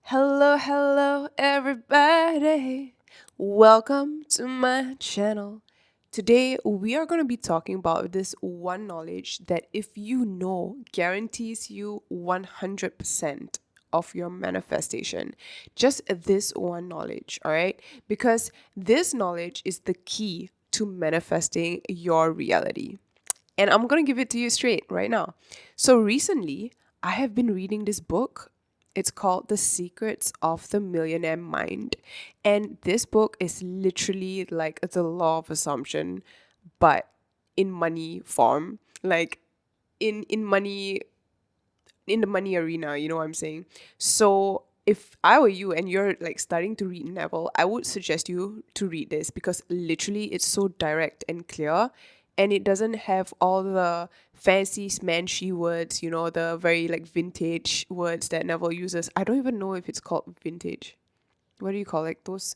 Hello, hello, everybody. Welcome to my channel. Today, we are going to be talking about this one knowledge that, if you know, guarantees you 100% of your manifestation. Just this one knowledge, all right? Because this knowledge is the key to manifesting your reality. And I'm going to give it to you straight right now. So recently, I have been reading this book. It's called The Secrets of the Millionaire Mind. And this book is literally like the law of assumption, but in money form. Like in money in the money arena, you know what I'm saying? So if I were you and you're like starting to read Neville, I would suggest you to read this because literally it's so direct and clear, and it doesn't have all the fancy smanchy words, the very like vintage words that Neville uses. I don't even know if it's called vintage. What do you call like those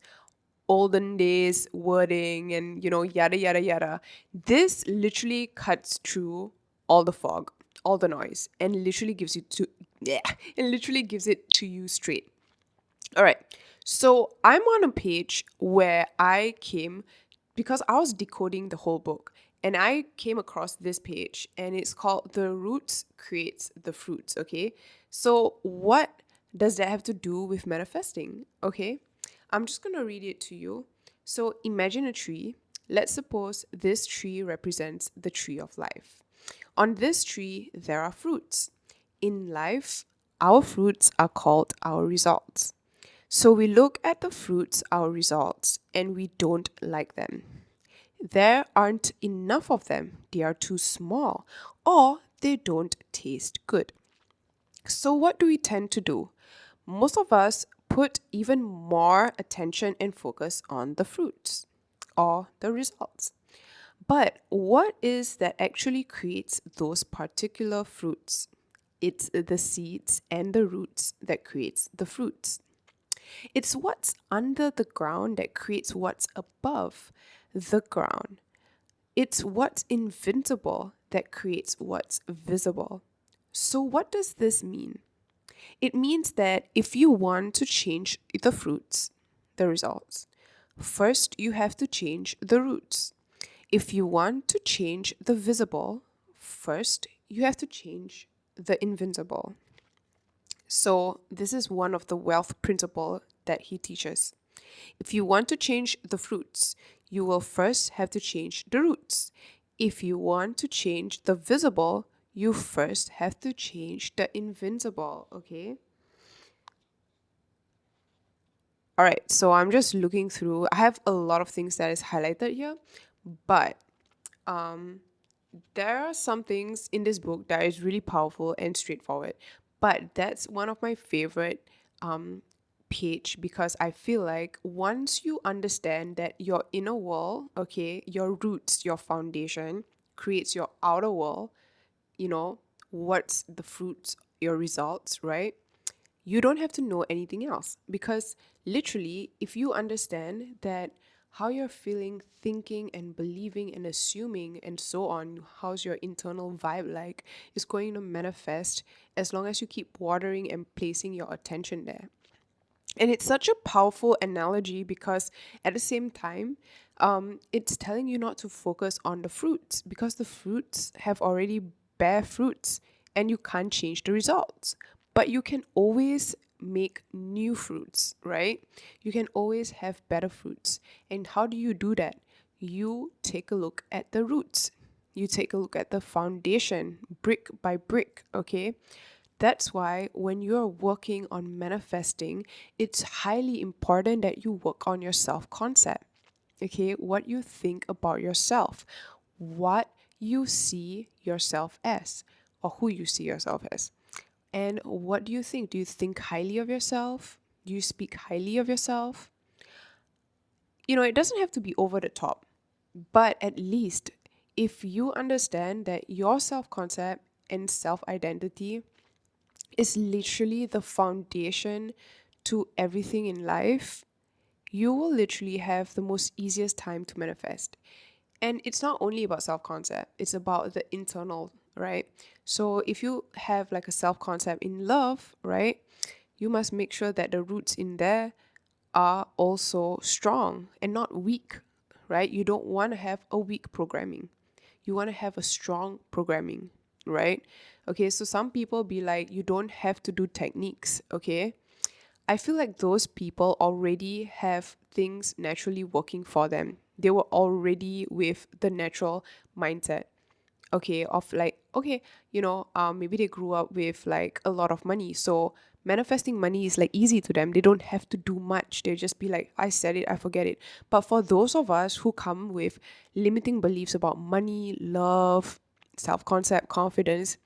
olden days wording and yada yada yada. This literally cuts through all the fog, all the noise, and literally gives you to yeah and literally gives it to you straight. All right, so I'm on a page where I came because I was decoding the whole book, and I came across this page, and it's called The Roots Creates the Fruits. Okay, so what does that have to do with manifesting? Okay, I'm just going to read it to you. So imagine a tree. Let's suppose this tree represents the tree of life. On this tree, there are fruits. In life, our fruits are called our results. So we look at the fruits, our results, and we don't like them. There aren't enough of them, they are too small, or they don't taste good. So, what do we tend to do? Most of us put even more attention and focus on the fruits or the results. But what is that actually creates those particular fruits? It's the seeds and the roots that creates the fruits. It's what's under the ground that creates what's above the ground. It's what's invisible that creates what's visible. So, what does this mean? It means that if you want to change the fruits, the results, first you have to change the roots. If you want to change the visible, first you have to change the invincible. So, this is one of the wealth principle that he teaches. If you want to change the fruits, you will first have to change the roots. If you want to change the visible, you first have to change the invincible, okay? All right, so I'm just looking through. I have a lot of things that is highlighted here, but there are some things in this book that is really powerful and straightforward. But that's one of my favorite page because I feel like once you understand that your inner world, okay, your roots, your foundation creates your outer world, you know, what's the fruits, your results, right? You don't have to know anything else because literally, if you understand that how you're feeling, thinking, and believing, and assuming, and so on, how's your internal vibe like, is going to manifest as long as you keep watering and placing your attention there. And it's such a powerful analogy because at the same time, it's telling you not to focus on the fruits because the fruits have already bear fruits and you can't change the results. But you can always make new fruits, right? You can always have better fruits. And how do you do that? You take a look at the roots. You take a look at the foundation, brick by brick, okay? That's why when you're working on manifesting, it's highly important that you work on your self concept. Okay, what you think about yourself, what you see yourself as, or who you see yourself as. And what do you think? Do you think highly of yourself? Do you speak highly of yourself? It doesn't have to be over the top, but at least if you understand that your self concept and self identity is literally the foundation to everything in life, you will literally have the most easiest time to manifest. And it's not only about self concept, it's about the internal, right? So if you have like a self concept in love, right? you must make sure that the roots in there are also strong and not weak, right? You don't want to have a weak programming. You want to have a strong programming, right? Okay, so some people be like, you don't have to do techniques, okay? I feel like those people already have things naturally working for them. They were already with the natural mindset, okay, of like, okay, maybe they grew up with like a lot of money, so manifesting money is like easy to them. They don't have to do much. They just be like, I said it, I forget it. But for those of us who come with limiting beliefs about money, love, self-concept, confidence,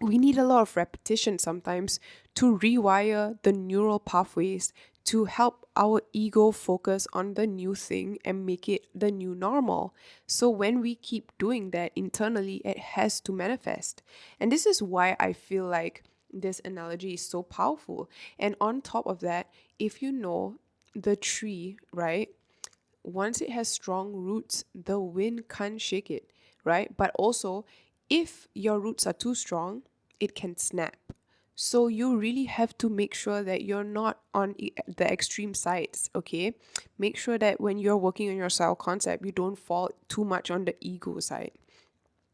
we need a lot of repetition sometimes to rewire the neural pathways to help our ego focus on the new thing and make it the new normal. So when we keep doing that internally, it has to manifest. And this is why I feel like this analogy is so powerful. And on top of that, if you know the tree, right? Once it has strong roots, the wind can't shake it, right? But also, if your roots are too strong, it can snap. So you really have to make sure that you're not on the extreme sides, okay? Make sure that when you're working on your self concept, you don't fall too much on the ego side.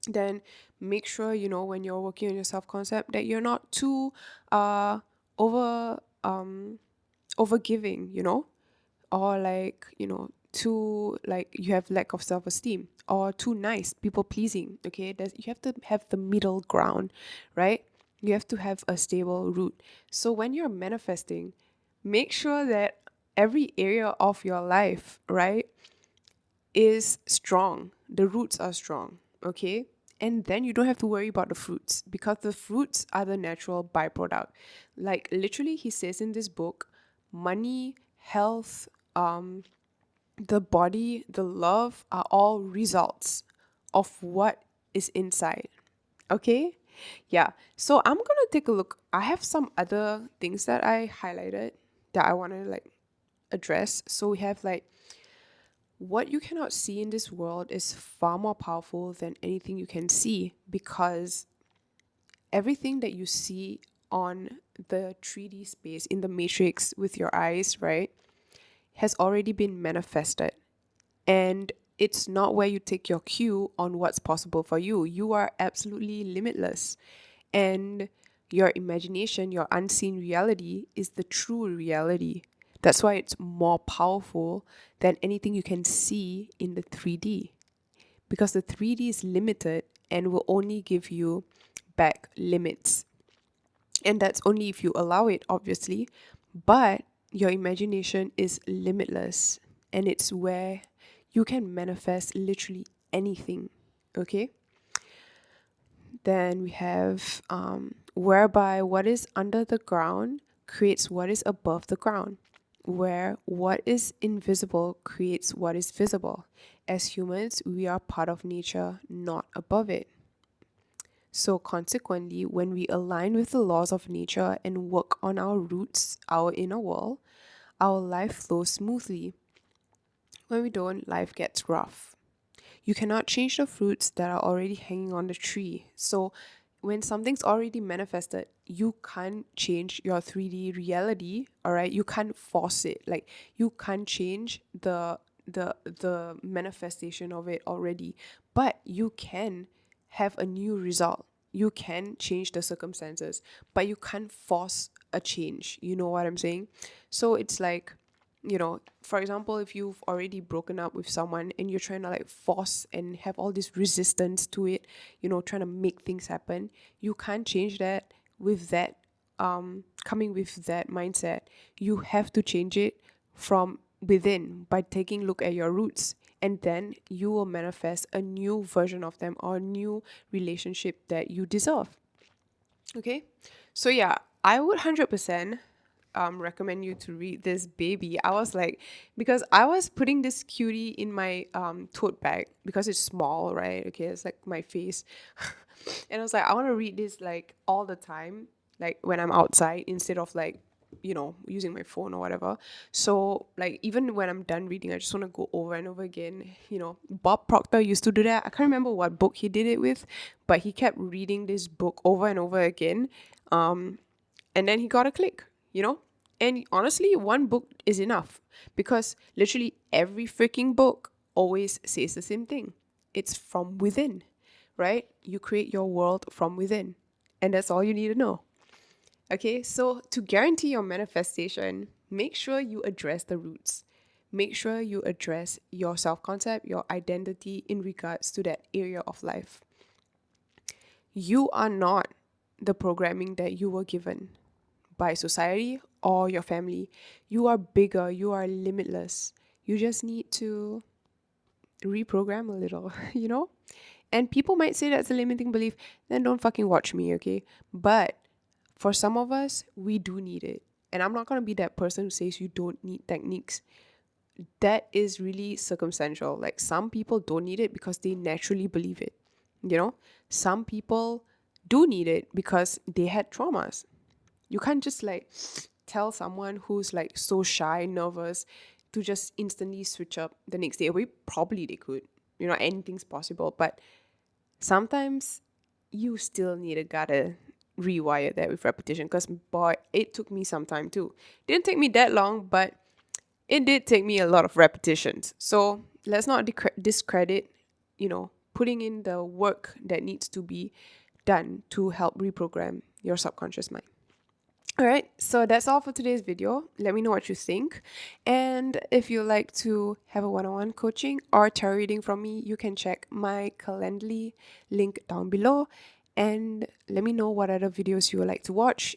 Then make sure, when you're working on your self concept, that you're not too uh over over giving, or like, too, like, you have lack of self-esteem, or too nice, people pleasing. Okay, you have to have the middle ground, right? You have to have a stable root. So when you're manifesting, make sure that every area of your life, right, is strong. The roots are strong, okay? And then you don't have to worry about the fruits, because the fruits are the natural byproduct. Like literally, he says in this book, money, health, the body, the love are all results of what is inside. Okay? Yeah. So I'm gonna take a look. I have some other things that I highlighted that I wanna like address. So we have like, what you cannot see in this world is far more powerful than anything you can see, because everything that you see on the 3D space in the matrix with your eyes, right, has already been manifested. And it's not where you take your cue on what's possible for you. You are absolutely limitless. And your imagination, your unseen reality, is the true reality. That's why it's more powerful than anything you can see in the 3D. Because the 3D is limited and will only give you back limits. And that's only if you allow it, obviously. But your imagination is limitless, and it's where you can manifest literally anything. Okay? Then we have whereby what is under the ground creates what is above the ground, where what is invisible creates what is visible. As humans, we are part of nature, not above it. So, consequently, when we align with the laws of nature and work on our roots, our inner world, our life flows smoothly. When we don't, life gets rough. You cannot change the fruits that are already hanging on the tree. So, when something's already manifested, you can't change your 3D reality, all right? You can't force it. Like, you can't change the manifestation of it already, but you can have a new result. You can change the circumstances, but you can't force a change. You know what I'm saying? So it's like, for example, if you've already broken up with someone and you're trying to like force and have all this resistance to it, trying to make things happen, you can't change that with that, coming with that mindset. You have to change it from within by taking a look at your roots, and then you will manifest a new version of them, or a new relationship that you deserve. Okay, so yeah, I would 100% recommend you to read this baby. I was like, because I was putting this cutie in my tote bag because it's small, right? Okay, it's like my face. And I was like, I want to read this like all the time, like when I'm outside, instead of like, using my phone or whatever. So like even when I'm done reading, I just want to go over and over again. Bob Proctor used to do that. I can't remember what book he did it with, but he kept reading this book over and over again. And then he got a click. you know? And honestly, one book is enough because literally every freaking book always says the same thing. It's from within, right? You create your world from within. And that's all you need to know. Okay, so to guarantee your manifestation, make sure you address the roots. Make sure you address your self concept, your identity in regards to that area of life. You are not the programming that you were given by society or your family. You are bigger, you are limitless. You just need to reprogram a little, you know? And people might say that's a limiting belief, then don't fucking watch me, okay? But for some of us, we do need it. And I'm not going to be that person who says you don't need techniques. That is really circumstantial. Like some people don't need it because they naturally believe it. You know, some people do need it because they had traumas. You can't just like tell someone who's like so shy, nervous to just instantly switch up the next day. We probably they could. You know, anything's possible. But sometimes you still need to gotta rewire that with repetition because boy, it took me some time too. Didn't take me that long, but it did take me a lot of repetitions. So let's not discredit, putting in the work that needs to be done to help reprogram your subconscious mind. All right, so that's all for today's video. Let me know what you think. And if you like to have a one-on-one coaching or tarot reading from me, you can check my Calendly link down below. And let me know what other videos you would like to watch.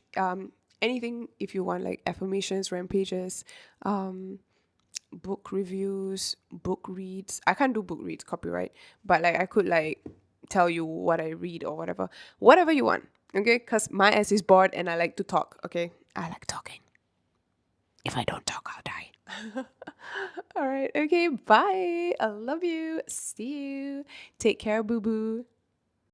Anything if you want like affirmations, rampages, book reviews, book reads. I can't do book reads, copyright, but like I could like tell you what I read or whatever. Whatever you want. Okay? Because my ass is bored and I like to talk. Okay. I like talking. If I don't talk, I'll die. All right. Okay. Bye. I love you. See you. Take care, boo boo.